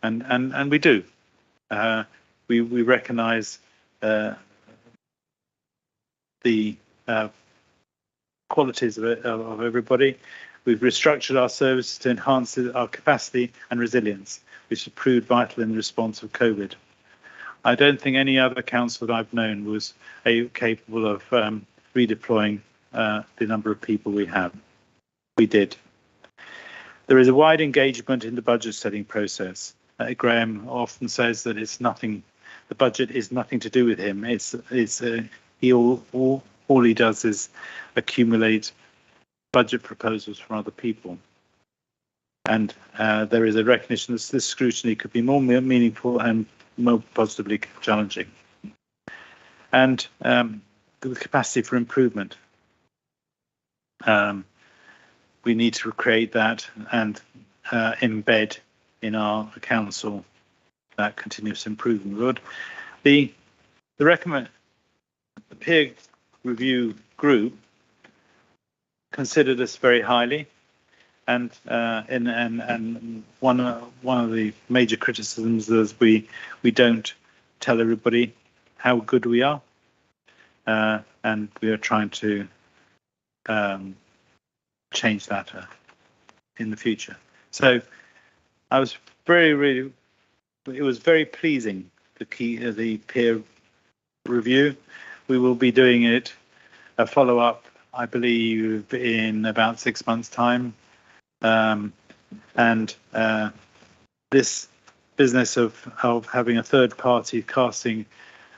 and we do. We recognise the qualities of everybody. We've restructured our services to enhance our capacity and resilience, which has proved vital in the response of COVID. I don't think any other council that I've known was capable of redeploying the number of people we have. We did. There is a wide engagement in the budget setting process. Graham often says that it's nothing. The budget is nothing to do with him. All he does is accumulate budget proposals from other people. And there is a recognition that this scrutiny could be more meaningful and more positively challenging. And the capacity for improvement. We need to create that and embed in our council that continuous improvement. The peer review group considered us very highly, and one of the major criticisms is we don't tell everybody how good we are, and we are trying to change that in the future. So I was it was very pleasing, the peer review. We will be doing it a follow-up, I believe, in about 6 months' time. And this business of having a third party casting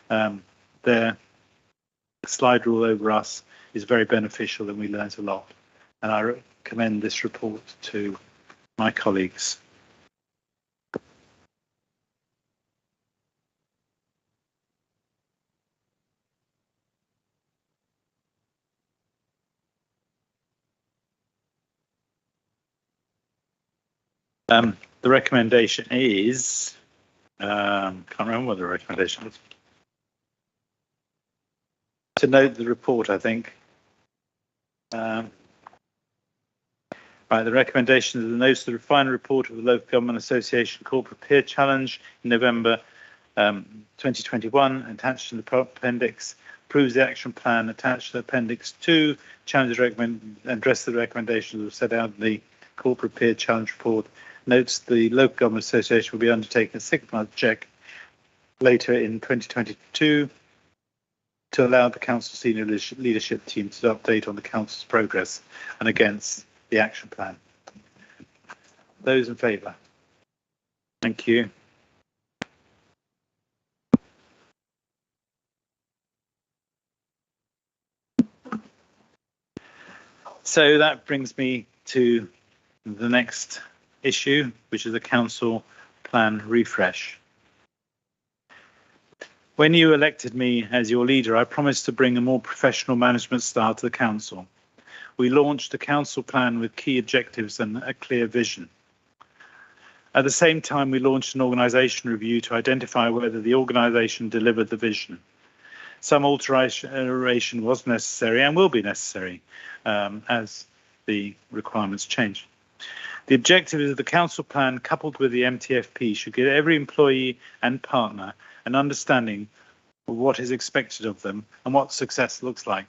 their slide rule over us is very beneficial, and we learned a lot. And I recommend this report to my colleagues. The recommendation is, can't remember what the recommendation is. To note the report, I think. Right, the recommendation of the notice of the final report of the Local Government Association Corporate Peer Challenge in November 2021, attached to the appendix, approves the action plan attached to Appendix 2, challenges address the recommendations set out in the Corporate Peer Challenge report, notes the Local Government Association will be undertaking a 6-month check later in 2022 to allow the Council senior leadership team to update on the Council's progress and against the action plan. Those in favour? Thank you. So that brings me to the next issue, which is the Council Plan refresh. When you elected me as your leader, I promised to bring a more professional management style to the Council. We launched a Council Plan with key objectives and a clear vision. At the same time, we launched an organisation review to identify whether the organisation delivered the vision. Some alteration was necessary and will be necessary as the requirements change. The objective is that the Council Plan, coupled with the MTFP, should give every employee and partner an understanding of what is expected of them and what success looks like.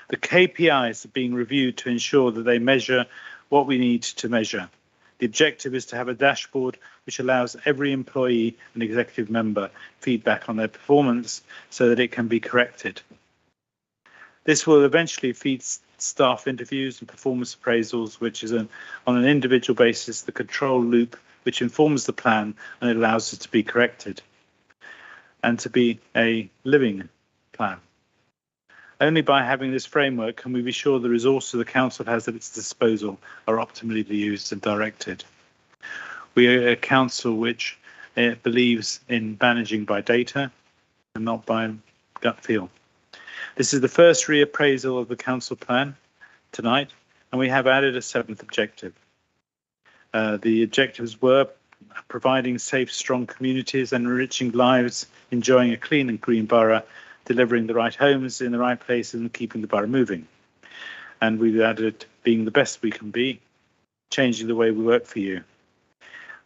The KPIs are being reviewed to ensure that they measure what we need to measure. The objective is to have a dashboard which allows every employee and executive member feedback on their performance so that it can be corrected. This will eventually feed staff interviews and performance appraisals, which is on an individual basis the control loop which informs the plan and allows it to be corrected and to be a living plan. Only by having this framework can we be sure the resources the Council has at its disposal are optimally used and directed. We are a Council which believes in managing by data and not by gut feel. This is the first reappraisal of the Council Plan tonight, and we have added a 7th objective. The objectives were providing safe, strong communities and enriching lives, enjoying a clean and green borough, delivering the right homes in the right places and keeping the borough moving. And we've added being the best we can be, changing the way we work for you.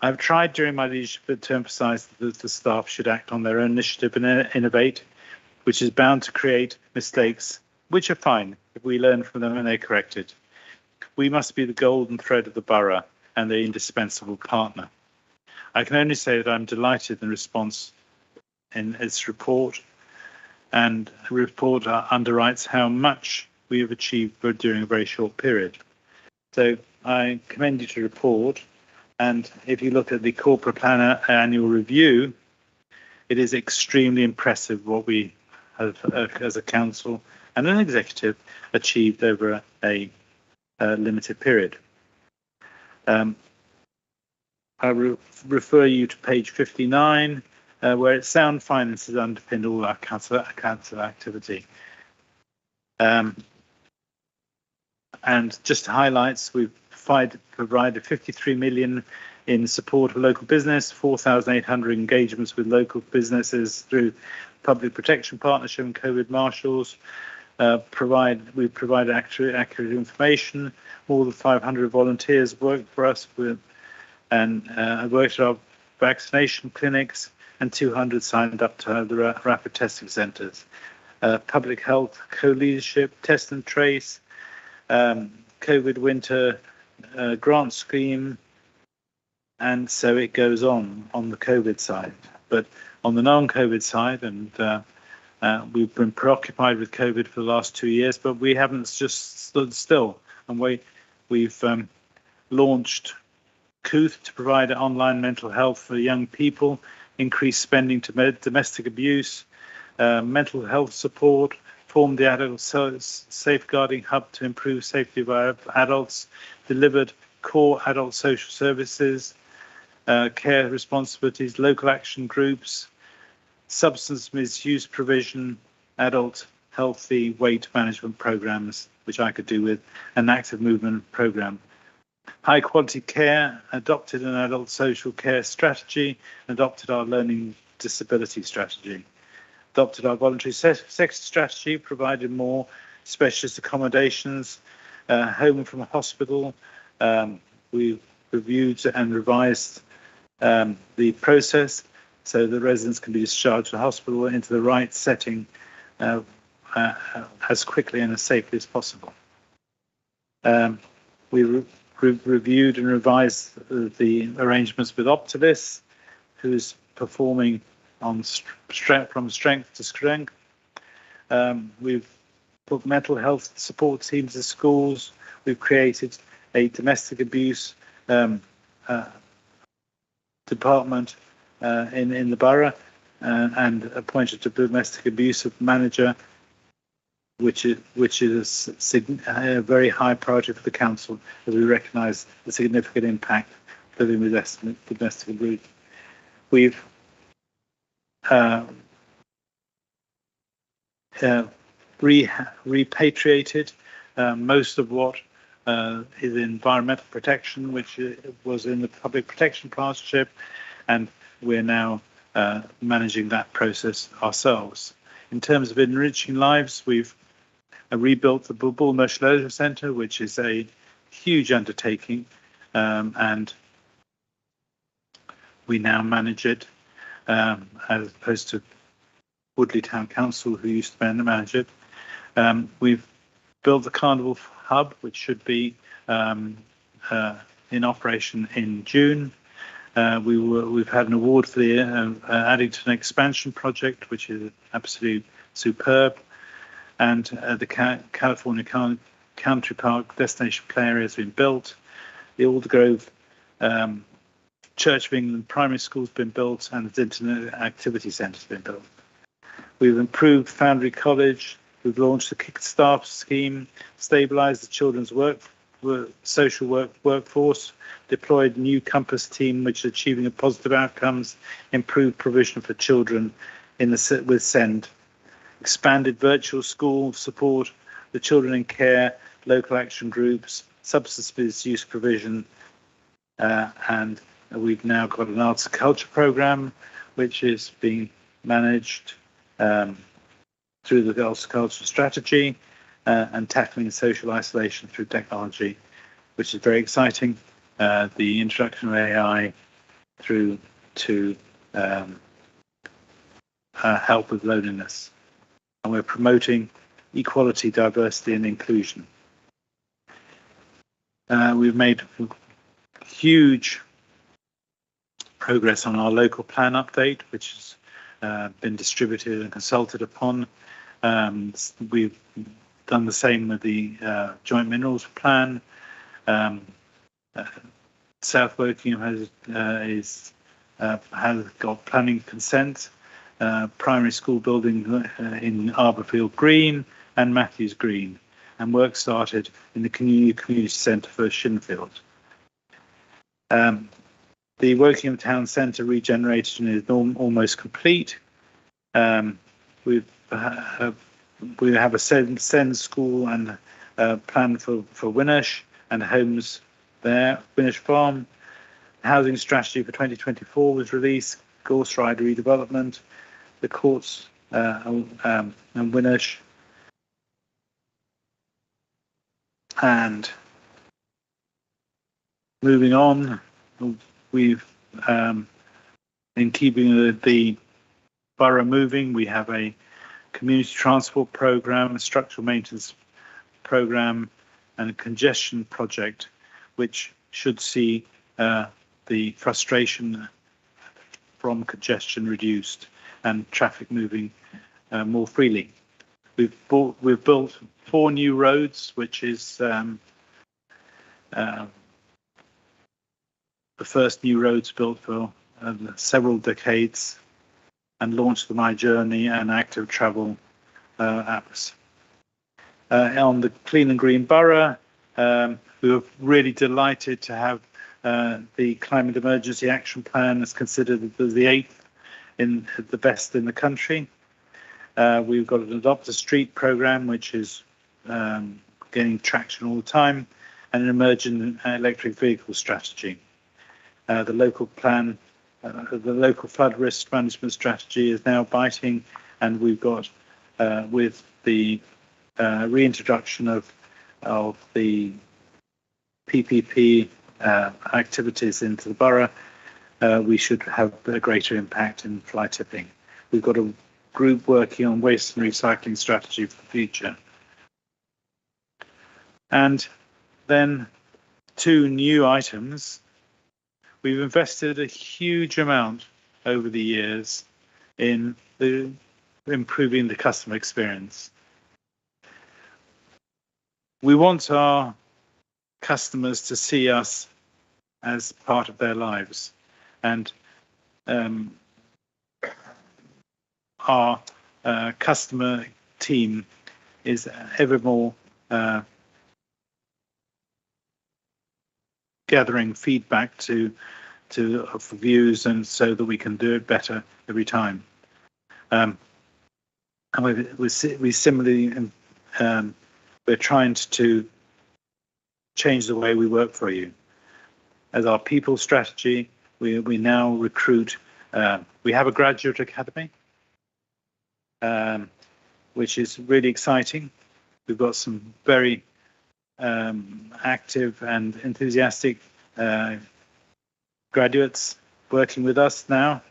I've tried during my leadership to emphasise that the staff should act on their own initiative and innovate, which is bound to create mistakes, which are fine if we learn from them and they're corrected. We must be the golden thread of the borough and the indispensable partner. I can only say that I'm delighted in the response in its report, and the report underwrites how much we have achieved during a very short period. So I commend you to the report, and if you look at the Corporate Plan annual review, it is extremely impressive what we have as a council and an executive achieved over a limited period. I refer you to page 59, where it's sound finances underpinned all our council activity. And just highlights, we've provided 53 million in support of local business, 4,800 engagements with local businesses through Public Protection Partnership and COVID Marshals. We've provided accurate information. More than 500 volunteers work for us and worked at our vaccination clinics, and 200 signed up to the rapid testing centres. Public health co-leadership, test and trace, COVID winter grant scheme, and so it goes on the COVID side. But on the non-COVID side, and we've been preoccupied with COVID for the last 2 years, but we haven't just stood still. And we've launched Couth to provide online mental health for young people, increased spending to domestic abuse, mental health support, formed the Adult Safeguarding Hub to improve safety of our adults, delivered core adult social services, care responsibilities, local action groups, substance misuse prevention, adult healthy weight management programs, which I could do with, an active movement program. High quality care, adopted an adult social care strategy, adopted our learning disability strategy, adopted our voluntary sex strategy, provided more specialist accommodations, home from a hospital, We've reviewed and revised the process so that residents can be discharged to the hospital into the right setting as quickly and as safely as possible. We reviewed and revised the arrangements with Optilis, who's performing on from strength to strength. We've put mental health support teams in schools. We've created a domestic abuse department in the borough and appointed a domestic abuse manager, which is a very high priority for the council, as we recognise the significant impact of living with domestic abuse. We've repatriated most of what is environmental protection, which was in the public protection partnership, and we're now managing that process ourselves. In terms of enriching lives, we've rebuilt the Bullmarsh Leisure Centre, which is a huge undertaking, and we now manage it as opposed to Woodley Town Council, who used to manage it. We've built the Carnival Hub, which should be in operation in June. We've had an award for the Addington expansion project, which is absolutely superb, and the California Country Park destination play area has been built. The Aldergrove Church of England Primary School has been built, and the Dinton Activity Centre has been built. We've improved Foundry College. We've launched the Kickstart scheme, stabilised the children's social workforce, deployed new Compass team, which is achieving positive outcomes, improved provision for children with SEND, expanded virtual school support, the children in care, local action groups, substance misuse provision, and we've now got an arts and culture programme, which is being managed through the arts and culture strategy, and tackling social isolation through technology, which is very exciting. The introduction of AI through to help with loneliness. And we're promoting equality, diversity and inclusion. We've made huge progress on our local plan update, which has been distributed and consulted upon. We've done the same with the joint minerals plan. South Wokingham has got planning consent, primary school building in Arborfield Green and Matthews Green, and work started in the community centre for Shinfield. The Wokingham Town Centre regeneration is almost complete. We have a SEND school and plan for Winnersh and homes there. Winnersh Farm housing strategy for 2024 was released. Gorse Ride redevelopment, the courts and Winnersh, and moving on, we've in keeping the borough moving, we have a community transport program, a structural maintenance program, and a congestion project, which should see the frustration from congestion reduced and traffic moving more freely. We've built 4 new roads, which is the first new roads built for several decades, and launched the My Journey and Active Travel apps. On the Clean and Green Borough, we were really delighted to have the Climate Emergency Action Plan is considered the 8th the best in the country. We've got an Adopt a Street programme, which is gaining traction all the time, and an emerging electric vehicle strategy. The local plan, the local flood risk management strategy is now biting, and we've got with the reintroduction of the PPP activities into the borough, we should have a greater impact in fly tipping. We've got a group working on waste and recycling strategy for the future. And then 2 new items. We've invested a huge amount over the years in improving the customer experience. We want our customers to see us as part of their lives, and our customer team is ever more gathering feedback of views, and so that we can do it better every time. And we similarly we're trying to change the way we work for you. As our people strategy, we now recruit. We have a graduate academy, which is really exciting. We've got some very active and enthusiastic graduates working with us now.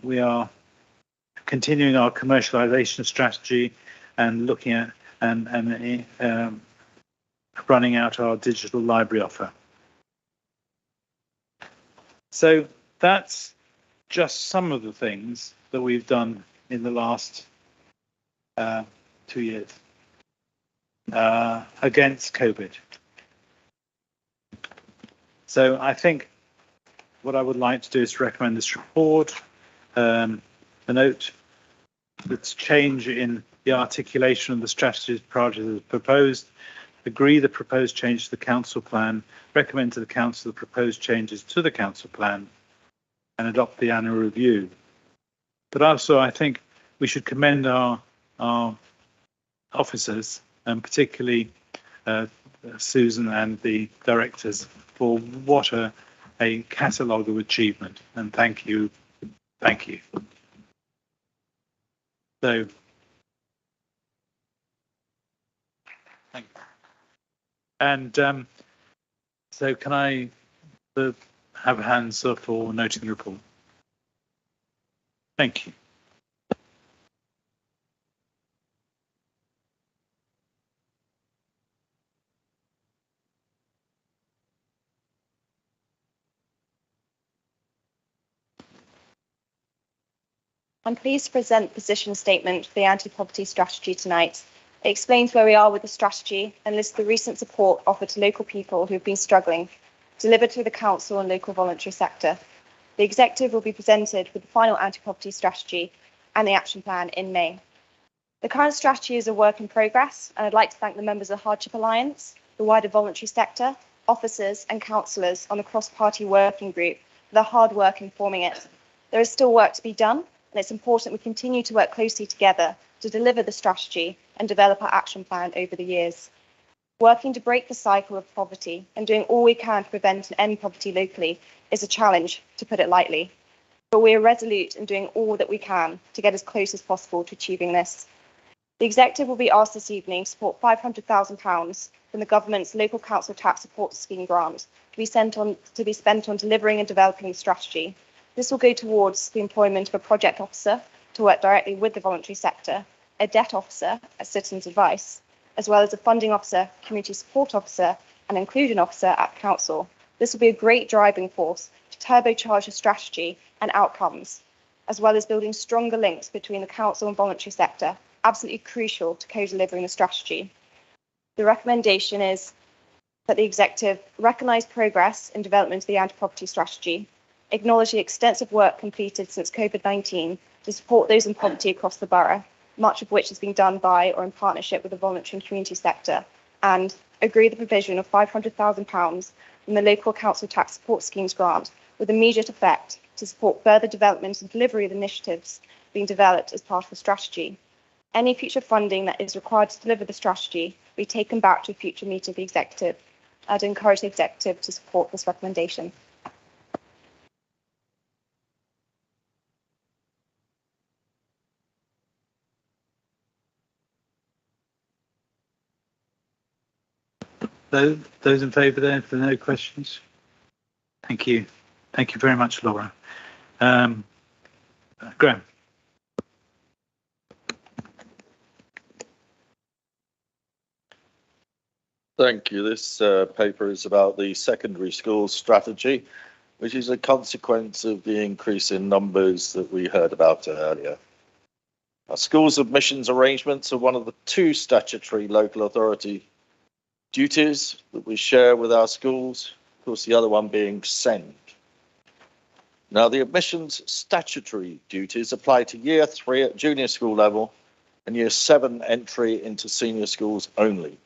We are continuing our commercialization strategy and looking at and running out our digital library offer. So that's just some of the things that we've done in the last 2 years against COVID. So I think what I would like to do is recommend this report, the note that's change in the articulation of the strategies priorities as proposed, agree the proposed change to the council plan, recommend to the council the proposed changes to the council plan, and adopt the annual review. But also, I think we should commend our officers, and particularly Susan and the directors, for what a catalogue of achievement. And thank you. So, thank you. And so can I have hands up for noting the report? Thank you. I'm pleased to present the position statement for the anti-poverty strategy tonight. It explains where we are with the strategy and lists the recent support offered to local people who have been struggling, delivered through the council and local voluntary sector. The executive will be presented with the final anti-poverty strategy and the action plan in May. The current strategy is a work in progress, and I'd like to thank the members of the Hardship Alliance, the wider voluntary sector, officers and councillors on the cross-party working group for their hard work in forming it. There is still work to be done, and it's important we continue to work closely together to deliver the strategy and develop our action plan over the years. Working to break the cycle of poverty and doing all we can to prevent and end poverty locally is a challenge, to put it lightly. But we are resolute in doing all that we can to get as close as possible to achieving this. The executive will be asked this evening to support £500,000 from the government's local council tax support scheme grant to be spent on delivering and developing the strategy. This will go towards the employment of a project officer to work directly with the voluntary sector, a debt officer at Citizens Advice, as well as a funding officer, community support officer, and inclusion officer at council. This will be a great driving force to turbocharge the strategy and outcomes, as well as building stronger links between the council and voluntary sector, absolutely crucial to co-delivering the strategy. The recommendation is that the executive recognise progress in development of the anti-poverty strategy, acknowledge the extensive work completed since COVID-19 to support those in poverty across the borough, much of which has been done by or in partnership with the voluntary and community sector, and agree the provision of £500,000 from the local council tax support schemes grant with immediate effect to support further development and delivery of initiatives being developed as part of the strategy. Any future funding that is required to deliver the strategy will be taken back to a future meeting of the executive. I'd encourage the executive to support this recommendation. Those in favour there, if there are no questions? Thank you. Thank you very much, Laura. Graham. Thank you. This paper is about the secondary school strategy, which is a consequence of the increase in numbers that we heard about earlier. Our schools admissions arrangements are one of the 2 statutory local authority duties that we share with our schools, of course the other one being SEND. Now the admissions statutory duties apply to year 3 at junior school level and year 7 entry into senior schools only.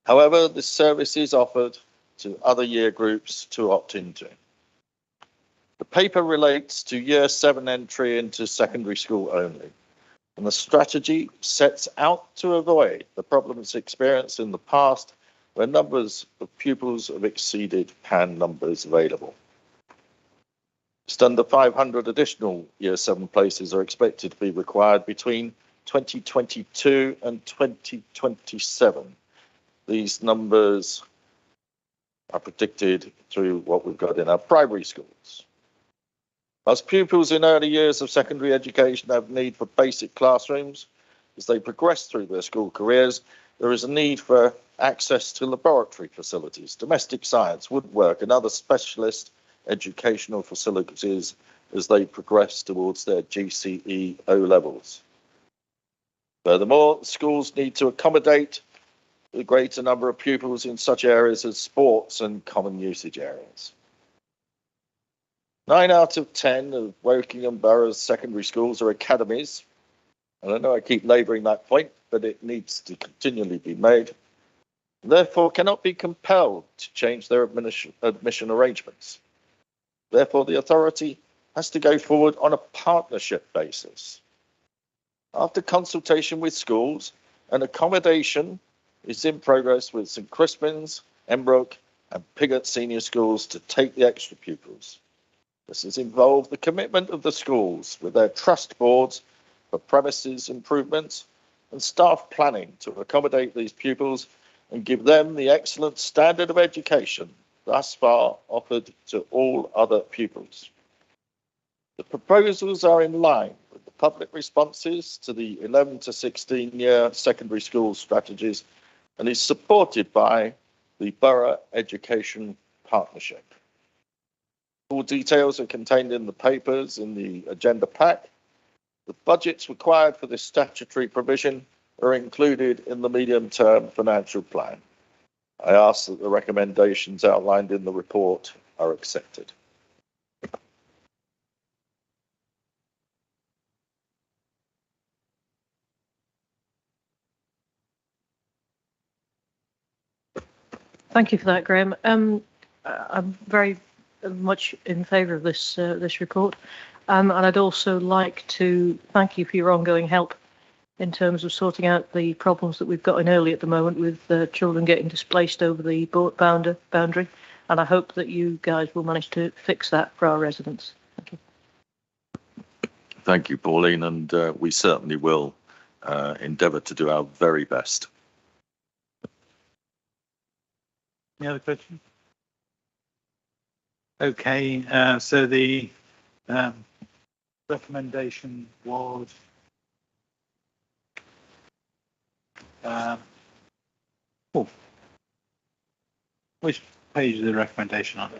However, this service is offered to other year groups to opt into. The paper relates to year 7 entry into secondary school only, and the strategy sets out to avoid the problems experienced in the past where numbers of pupils have exceeded PAN numbers available. Just under 500 additional year 7 places are expected to be required between 2022 and 2027. These numbers are predicted through what we've got in our primary schools. As pupils in early years of secondary education have need for basic classrooms, as they progress through their school careers, there is a need for access to laboratory facilities, domestic science, woodwork, and other specialist educational facilities as they progress towards their GCE O levels. Furthermore, schools need to accommodate the greater number of pupils in such areas as sports and common usage areas. 9 out of 10 of Wokingham Borough's secondary schools are academies. And I know I keep labouring that point, but it needs to continually be made. Therefore, cannot be compelled to change their admission arrangements. Therefore, the authority has to go forward on a partnership basis. After consultation with schools, an accommodation is in progress with St Crispin's, Embrook and Pigott senior schools to take the extra pupils. This has involved the commitment of the schools with their trust boards for premises improvements and staff planning to accommodate these pupils and give them the excellent standard of education thus far offered to all other pupils. The proposals are in line with the public responses to the 11 to 16 year secondary school strategies and is supported by the Borough Education Partnership. All details are contained in the papers in the agenda pack. The budgets required for this statutory provision are included in the medium-term financial plan. I ask that the recommendations outlined in the report are accepted. Thank you for that, Graham. I'm very much in favour of this report, and I'd also like to thank you for your ongoing help in terms of sorting out the problems that we've got in early at the moment with children getting displaced over the boundary, and I hope that you guys will manage to fix that for our residents. Thank you. Thank you, Pauline, and we certainly will endeavour to do our very best. Any other questions? Okay, so the recommendation was which page is the recommendation on?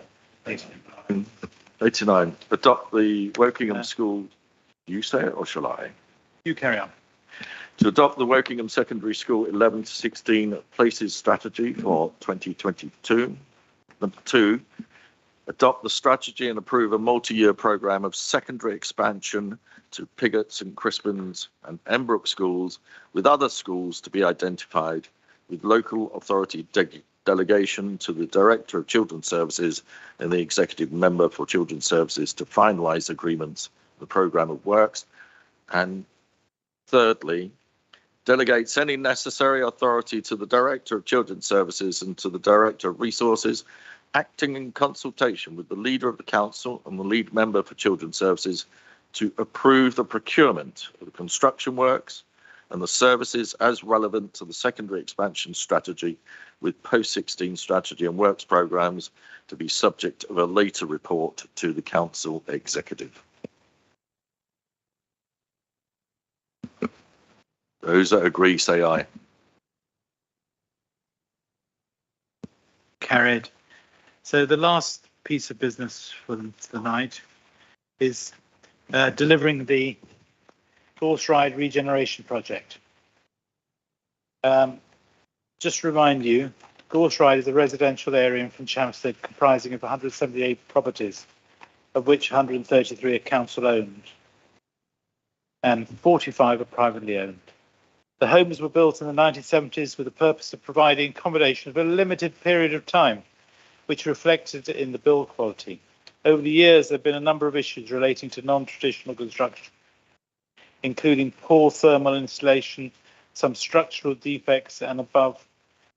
89. Adopt the Wokingham School. Do you say it or shall I? You carry on. To adopt the Wokingham Secondary School 11 to 16 places strategy for 2022. Number 2, adopt the strategy and approve a multi-year programme of secondary expansion to Pigott, St Crispin's and Embrook schools, with other schools to be identified, with local authority delegation to the Director of Children's Services and the Executive Member for Children's Services to finalise agreements, the programme of works. And thirdly, delegates any necessary authority to the Director of Children's Services and to the Director of Resources, acting in consultation with the Leader of the Council and the Lead Member for Children's Services, to approve the procurement of the construction works and the services as relevant to the secondary expansion strategy with post-16 strategy and works programmes to be subject of a later report to the Council Executive. Those that agree, say aye. Carried. So the last piece of business for tonight is delivering the Gorse Ride regeneration project. Just to remind you, Gorse Ride is a residential area in Finchampstead comprising of 178 properties, of which 133 are council owned and 45 are privately owned. The homes were built in the 1970s with the purpose of providing accommodation for a limited period of time, which reflected in the build quality. Over the years, there have been a number of issues relating to non-traditional construction, including poor thermal insulation, some structural defects, and above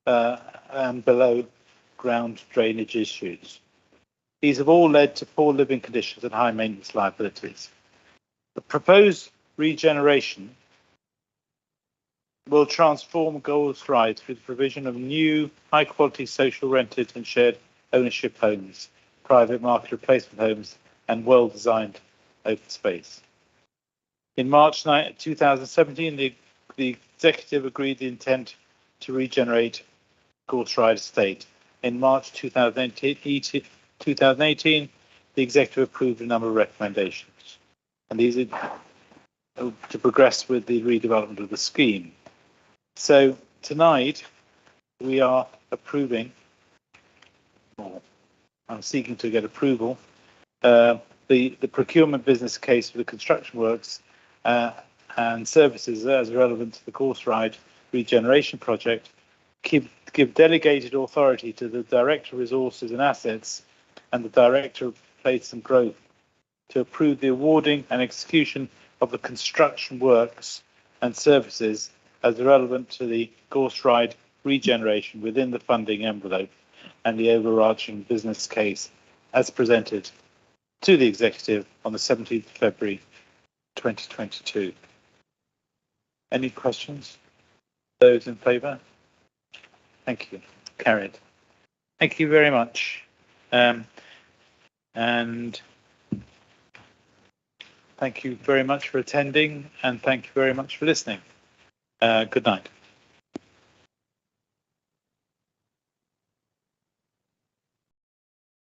and below ground drainage issues. These have all led to poor living conditions and high maintenance liabilities. The proposed regeneration will transform Gorse Ride through the provision of new high-quality social rented and shared ownership homes, private market replacement homes, and well-designed open space. In March 2017, the executive agreed the intent to regenerate Gorse Ride estate. In March 2018, the executive approved a number of recommendations, and these are to progress with the redevelopment of the scheme. So tonight we are approving, or I'm seeking to get approval, the procurement business case for the construction works and services as relevant to the Gorse Ride regeneration project, give delegated authority to the Director of Resources and Assets and the Director of Place and Growth to approve the awarding and execution of the construction works and services as relevant to the Gorse Ride regeneration within the funding envelope and the overarching business case as presented to the executive on the 17th of February 2022. Any questions? Those in favour? Thank you. Carried. Thank you very much. And thank you very much for attending, and thank you very much for listening. Good night.